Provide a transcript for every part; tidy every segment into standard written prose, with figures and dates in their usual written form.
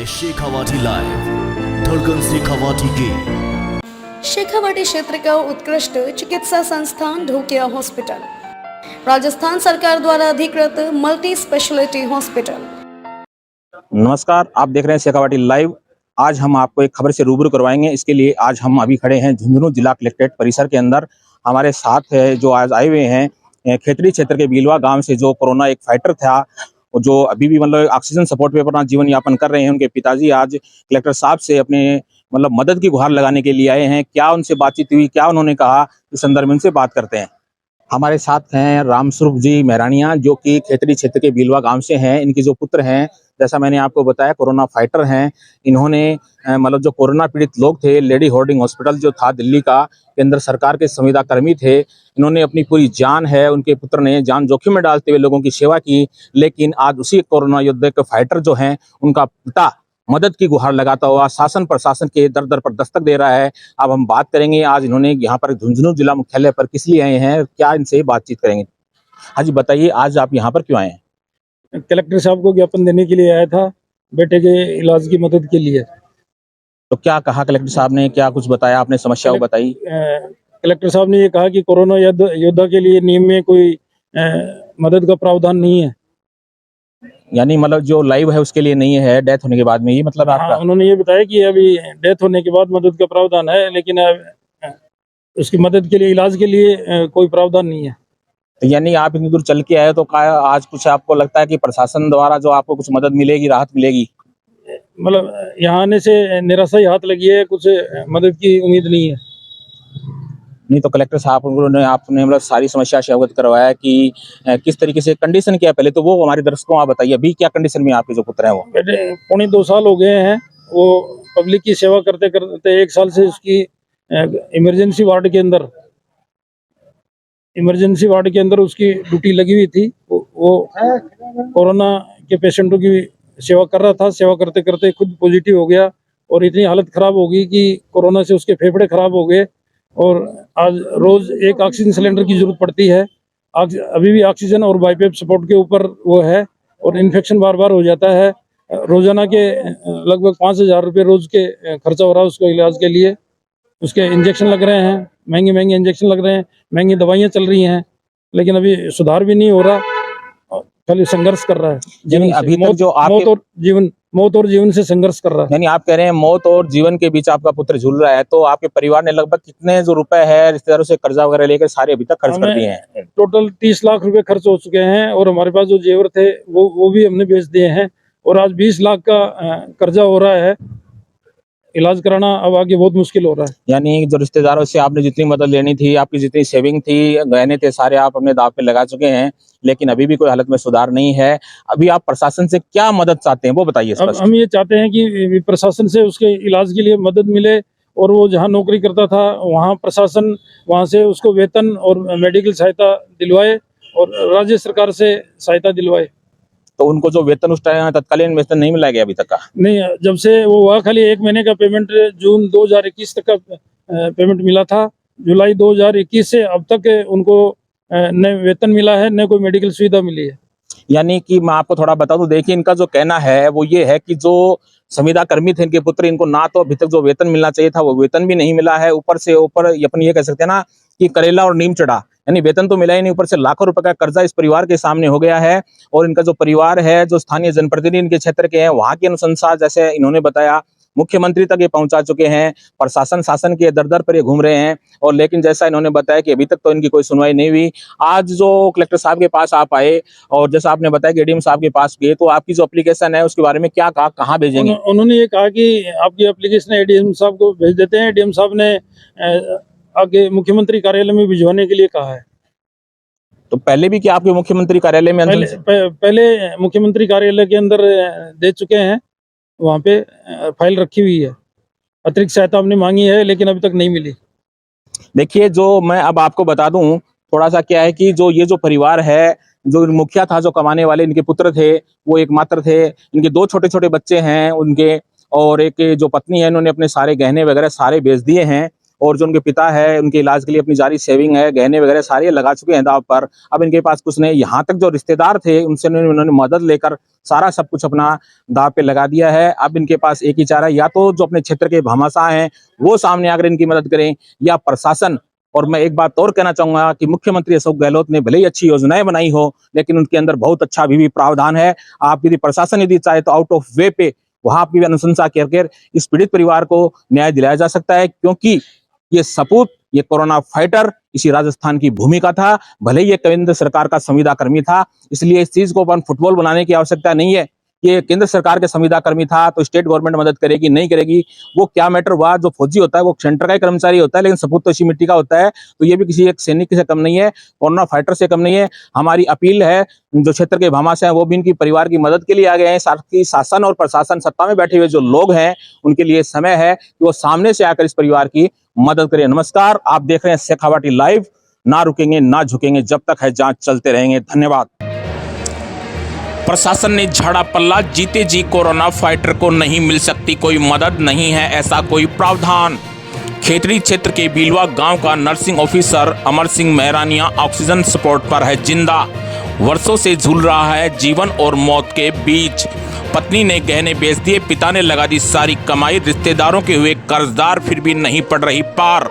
है शेखावाटी लाइव, धड़कन शेखावाटी की। शेखावाटी क्षेत्र का उत्कृष्ट चिकित्सा संस्थान ढोकिया हॉस्पिटल, राजस्थान सरकार द्वारा अधिकृत मल्टी स्पेशलिटी हॉस्पिटल। नमस्कार, आप देख रहे हैं शेखावाटी लाइव। आज हम आपको एक खबर से रूबरू करवाएंगे। इसके लिए आज हम अभी खड़े हैं झुंझुनू जिला कलेक्ट्रेट परिसर के अंदर। हमारे साथ है जो आज आए हुए हैं खेतड़ी क्षेत्र के बीलवा गांव से, जो कोरोना एक फाइटर था और जो अभी भी मतलब ऑक्सीजन सपोर्ट पे अपना जीवन यापन कर रहे हैं। उनके पिताजी आज कलेक्टर साहब से अपने मतलब मदद की गुहार लगाने के लिए आए हैं। क्या उनसे बातचीत हुई, क्या उन्होंने कहा, इस संदर्भ में उनसे बात करते हैं। हमारे साथ हैं रामस्वरूप जी मेहरानिया, जो कि खेतड़ी क्षेत्र के बीलवा गांव से हैं। इनके जो पुत्र हैं, जैसा मैंने आपको बताया, कोरोना फाइटर हैं। इन्होंने मतलब जो कोरोना पीड़ित लोग थे, लेडी होर्डिंग हॉस्पिटल जो था दिल्ली का, केंद्र सरकार के संविदा कर्मी थे। इन्होंने अपनी पूरी जान है, उनके पुत्र ने जान जोखिम में डालते हुए लोगों की सेवा की। लेकिन आज उसी कोरोना योद्धे के फाइटर जो हैं, उनका पिता मदद की गुहार लगाता हुआ शासन प्रशासन के दर दर पर दस्तक दे रहा है। अब हम बात करेंगे आज इन्होंने यहाँ पर झुंझुनू जिला मुख्यालय पर किस लिए आए हैं, क्या इनसे बातचीत करेंगे। हाँ जी, बताइए आज आप यहाँ पर क्यों आए हैं? कलेक्टर साहब को ज्ञापन देने के लिए आया था, बेटे के इलाज की मदद के लिए। तो क्या कहा कलेक्टर साहब ने, क्या कुछ बताया आपने, समस्या को बताई? कलेक्टर साहब ने ये कहा कि कोरोना योद्धा के लिए नियम में कोई मदद का प्रावधान नहीं है। यानी मतलब जो लाइव है उसके लिए नहीं है, डेथ होने के बाद में, ये मतलब आपका? हाँ, उन्होंने ये बताया कि अभी डेथ होने के बाद मदद का प्रावधान है, लेकिन उसकी मदद के लिए, इलाज के लिए कोई प्रावधान नहीं है। तो यानी आप इतनी दूर चल के आए, तो आज कुछ आपको लगता है कि प्रशासन द्वारा जो आपको कुछ मदद मिलेगी, राहत मिलेगी? मतलब यहाँ आने से निराशा ही हाथ लगी है, कुछ मदद की उम्मीद नहीं है। नहीं तो कलेक्टर साहब ने आपने मतलब सारी समस्या से अवगत करवाया कि किस तरीके से कंडीशन क्या है, पहले तो वो हमारे दर्शकों आप बताइए, अभी क्या कंडीशन में आपके जो पुत्र हैं वो? बेटे 2.25 साल हो गए हैं, वो पब्लिक की सेवा करते करते 1 साल से उसकी इमरजेंसी वार्ड के अंदर उसकी ड्यूटी लगी हुई थी। वो कोरोना के पेशेंटों की सेवा कर रहा था। सेवा करते करते खुद पॉजिटिव हो गया और इतनी हालत खराब हो गई कि कोरोना से उसके फेफड़े खराब हो गए और आज रोज एक ऑक्सीजन सिलेंडर की जरूरत पड़ती है। अभी भी ऑक्सीजन और बाईपेप सपोर्ट के ऊपर वो है और इन्फेक्शन बार बार हो जाता है। रोजाना के लगभग 5,000 रुपये रोज के खर्चा हो रहा है उसको इलाज के लिए। उसके इंजेक्शन लग रहे हैं, महंगे इंजेक्शन लग रहे हैं, महंगी दवाइयाँ चल रही हैं, लेकिन अभी सुधार भी नहीं हो रहा, खाली संघर्ष कर रहा है जीवन से। अभी तक जो मौत और जीवन से संघर्ष कर रहा है। यानी आप कह रहे हैं मौत और जीवन के बीच आपका पुत्र झूल रहा है। तो आपके परिवार ने लगभग कितने जो रुपए है रिश्तेदारों से कर्जा वगैरह लेकर सारे अभी तक खर्च कर दिए हैं? टोटल 30 लाख रुपए खर्च हो चुके हैं और हमारे पास जो जेवर थे वो भी हमने बेच दिए हैं और आज 20 लाख का कर्जा हो रहा है। इलाज कराना अब आगे बहुत मुश्किल हो रहा है। यानी जो रिश्तेदारों से आपने जितनी मदद लेनी थी, आपकी जितनी सेविंग थी, गहने थे, सारे आप अपने दाव पे लगा चुके हैं, लेकिन अभी भी कोई हालत में सुधार नहीं है। अभी आप प्रशासन से क्या मदद चाहते हैं वो बताइए स्पष्ट। हम ये चाहते हैं कि प्रशासन से उसके इलाज के लिए मदद मिले और वो जहाँ नौकरी करता था वहाँ प्रशासन वहाँ से उसको वेतन और मेडिकल सहायता दिलवाए और राज्य सरकार से सहायता दिलवाए। तो उनको जो वेतन उस टाइम तत्कालीन वेतन नहीं मिला गया अभी तक का? नहीं, जब से वो हुआ खाली 1 महीने का पेमेंट जून 2021 तक का पेमेंट मिला था। जुलाई 2021 से अब तक उनको न वेतन मिला है, न कोई मेडिकल सुविधा मिली है। यानी कि मैं आपको थोड़ा बता दूं, देखिए इनका जो कहना है वो ये है कि जो संविदा कर्मी थे इनके पुत्र, इनको ना तो अभी तक जो वेतन मिलना चाहिए था वो वेतन भी नहीं मिला है। ऊपर से ऊपर अपन ये कह सकते हैं ना कि करेला और नीम चढ़ा, यानी वेतन तो मिला ही नहीं, ऊपर से लाखों रुपए का कर्जा इस परिवार के सामने हो गया है। और इनका जो परिवार है, जो स्थानीय जनप्रतिनिधि इनके क्षेत्र के हैं, वहां की अनुशंसा, जैसे इन्होंने बताया, मुख्यमंत्री तक ये पहुंचा चुके हैं। प्रशासन शासन के दर दर पर ये घूम रहे हैं और लेकिन जैसा इन्होंने बताया कि अभी तक तो इनकी कोई सुनवाई नहीं हुई। आज जो कलेक्टर साहब के पास आप आए और जैसा आपने बताया कि एडीएम साहब के पास गए, तो आपकी जो एप्लीकेशन है उसके बारे में क्या कहा, कहाँ भेजेंगे? उन्होंने ये कहा कि आपकी एप्लीकेशन एडीएम साहब को भेज देते हैं। एडीएम साहब ने आगे मुख्यमंत्री कार्यालय में भिजवाने के लिए कहा है। तो पहले भी क्या आपके मुख्यमंत्री कार्यालय में पहले मुख्यमंत्री कार्यालय के अंदर दे चुके हैं, वहाँ पे फाइल रखी हुई है। अतिरिक्त सहायता हमने मांगी है लेकिन अभी तक नहीं मिली। देखिए, जो मैं अब आपको बता दूं थोड़ा सा, क्या है कि जो ये जो परिवार है, जो मुखिया था, जो कमाने वाले इनके पुत्र थे, वो एकमात्र थे। इनके 2 छोटे छोटे बच्चे हैं उनके, और एक जो पत्नी है, इन्होंने अपने सारे गहने वगैरह सारे बेच दिए हैं। और जो उनके पिता है उनके इलाज के लिए अपनी जारी सेविंग है, गहने वगैरह सारे लगा चुके हैं दाव पर। अब इनके पास कुछ नहीं, यहाँ तक जो रिश्तेदार थे उनसे उन्होंने मदद लेकर सारा सब कुछ अपना दाव पे लगा दिया है। अब इनके पास एक ही चारा है, या तो जो अपने क्षेत्र के भामाशाह हैं वो सामने आकर इनकी मदद करें, या प्रशासन। और मैं एक बात और कहना चाहूंगा कि मुख्यमंत्री अशोक गहलोत ने भले ही अच्छी योजनाएं बनाई हो, लेकिन उनके अंदर बहुत अच्छा अभी भी प्रावधान है। आप यदि प्रशासन यदि चाहे तो आउट ऑफ वे पे वहां भी अनुशंसा करके इस पीड़ित परिवार को न्याय दिलाया जा सकता है, क्योंकि ये सपूत, ये कोरोना फाइटर इसी राजस्थान की भूमि का था, भले ही ये केंद्र सरकार का संविदा कर्मी था। इसलिए इस चीज को अपन फुटबॉल बनाने की आवश्यकता नहीं है। ये केंद्र सरकार के संविदा कर्मी था तो स्टेट गवर्नमेंट मदद करेगी नहीं करेगी वो क्या मैटर हुआ। जो फौजी होता है वो सेंटर का ही कर्मचारी होता है, लेकिन सपूत तो इसी मिट्टी का होता है। तो ये भी किसी एक सैनिक से कम नहीं है, कोरोना फाइटर से कम नहीं है। हमारी अपील है, जो क्षेत्र के भामाशाह हैं वो भी इनकी परिवार की मदद के लिए आ गए हैं। साथ ही शासन और प्रशासन, सत्ता में बैठे हुए जो लोग हैं उनके लिए समय है कि वो सामने से आकर इस परिवार की मदद करें। नमस्कार, आप देख रहे हैं शेखावाटी लाइव। ना रुकेंगे ना झुकेंगे जब तक है जांच, चलते रहेंगे। धन्यवाद। प्रशासन ने झाड़ा पल्ला, जीते जी कोरोना फाइटर को नहीं मिल सकती कोई मदद, नहीं है ऐसा कोई प्रावधान। खेतरी क्षेत्र के बीलवा गांव का nursing officer Amar Singh Mehrania oxygen support पर है जिंदा। वर्षों से झूल रहा है जीवन और मौत के बीच। पत्नी ने गहने बेच दिए, पिता ने लगा दी सारी कमाई, रिश्तेदारों के हुए कर्जदार, फिर भी नहीं पड़ रही पार।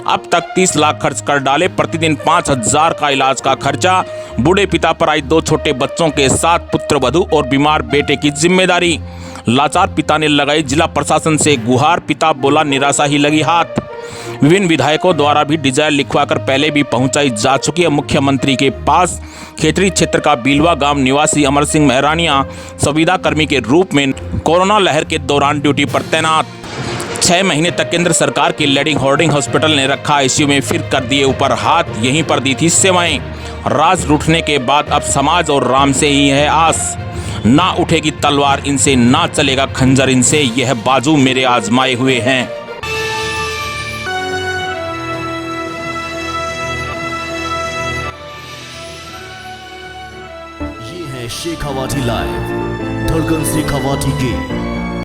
अब तक 30 लाख खर्च कर डाले, प्रतिदिन 5,000 का इलाज का खर्चा। बूढ़े पिता पर आई 2 छोटे बच्चों के साथ पुत्रवधू और बीमार बेटे की जिम्मेदारी। लाचार पिता ने लगाई जिला प्रशासन से गुहार, पिता बोला निराशा ही लगी हाथ। विभिन्न विधायकों द्वारा भी डिजायर लिखवाकर पहले भी पहुंचाई जा चुकी है मुख्यमंत्री के पास। खेतरी क्षेत्र का बीलवा गांव निवासी अमर सिंह मेहरानिया संविदा कर्मी के रूप में कोरोना लहर के दौरान ड्यूटी पर तैनात। 6 महीने तक केंद्र सरकार की लीडिंग हार्डिंग हॉस्पिटल ने रखा आईसीयू में, फिर कर दिए ऊपर हाथ, यहीं पर दी थी सेवाएं। राज रूठने के बाद अब समाज और राम से ही है आस। ना उठेगी तलवार इनसे, ना चलेगा खंजर इनसे, यह बाजू मेरे आजमाए हुए हैं। ये है शेखावाटी लाइव, धड़कन शेखावाटी की।